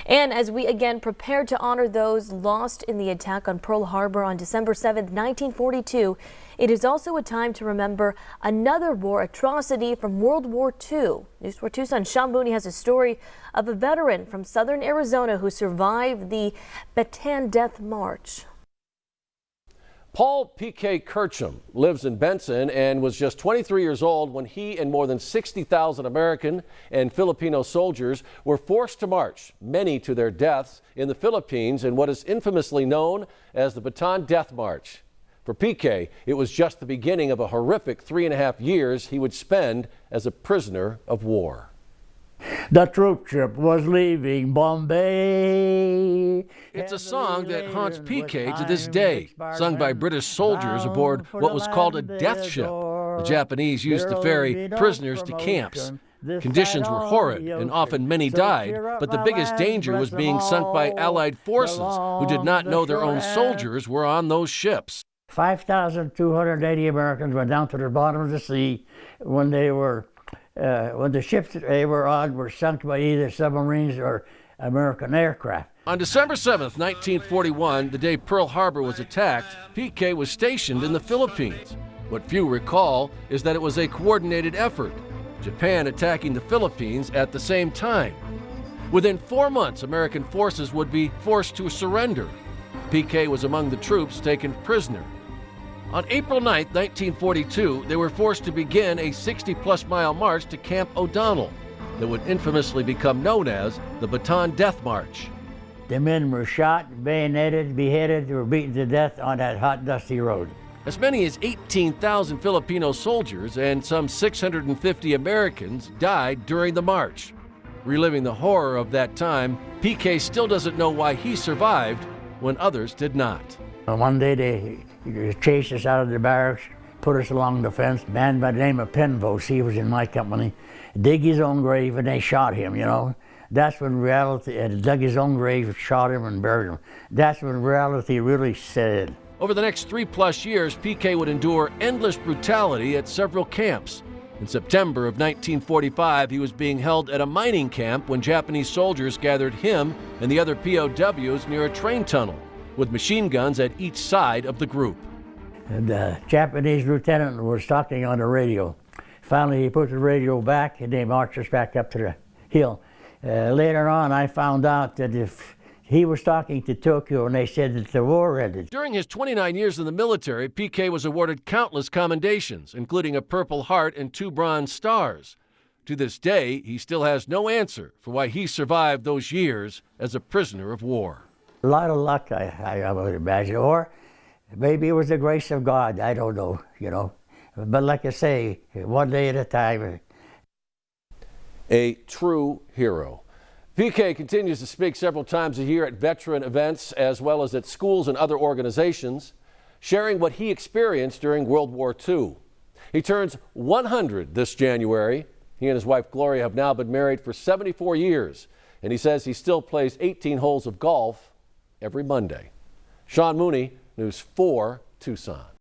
And as we again prepare to honor those lost in the attack on Pearl Harbor on December 7th, 1942, it is also a time to remember another war atrocity from World War II. News 4 Tucson's Sean Mooney has a story of a veteran from southern Arizona who survived the Bataan Death March. Paul P.K. Kirchum lives in Benson and was just 23 years old when he and more than 60,000 American and Filipino soldiers were forced to march, many to their deaths, in the Philippines in what is infamously known as the Bataan Death March. For P.K., it was just the beginning of a horrific 3.5 years he would spend as a prisoner of war. The troop ship was leaving Bombay. It's a song that haunts P.K. to this day, sung by British soldiers aboard what was called a death ship. The Japanese used to ferry prisoners to camps. Conditions were horrid, and often many died, but the biggest danger was being sunk by Allied forces who did not know their own soldiers were on those ships. 5,280 Americans went down to the bottom of the sea when the ships they were on were sunk by either submarines or American aircraft. On December 7th, 1941, the day Pearl Harbor was attacked, P.K. was stationed in the Philippines. What few recall is that it was a coordinated effort, Japan attacking the Philippines at the same time. Within 4 months, American forces would be forced to surrender. P.K. was among the troops taken prisoner. On April 9, 1942, they were forced to begin a 60-plus mile march to Camp O'Donnell that would infamously become known as the Bataan Death March. The men were shot, bayoneted, beheaded, or beaten to death on that hot, dusty road. As many as 18,000 Filipino soldiers and some 650 Americans died during the march. Reliving the horror of that time, P.K. still doesn't know why he survived when others did not. One day they chased us out of the barracks, put us along the fence. A man by the name of Penvose, he was in my company, dig his own grave and they shot him, you know. That's when reality, dug his own grave, shot him and buried him. That's when reality really set in. Over the next 3+ years, P.K. would endure endless brutality at several camps. In September of 1945, he was being held at a mining camp when Japanese soldiers gathered him and the other POWs near a train tunnel, with machine guns at each side of the group. The Japanese lieutenant was talking on the radio. Finally, he put the radio back and they marched us back up to the hill. Later on, I found out that if he was talking to Tokyo and they said that the war ended. During his 29 years in the military, P.K. was awarded countless commendations, including a Purple Heart and 2 Bronze Stars. To this day, he still has no answer for why he survived those years as a prisoner of war. A lot of luck, I would imagine, or maybe it was the grace of God, I don't know, you know. But like I say, one day at a time. A true hero. P.K. continues to speak several times a year at veteran events as well as at schools and other organizations, sharing what he experienced during World War II. He turns 100 this January. He and his wife Gloria have now been married for 74 years, and he says he still plays 18 holes of golf every Monday. Sean Mooney, News 4 Tucson.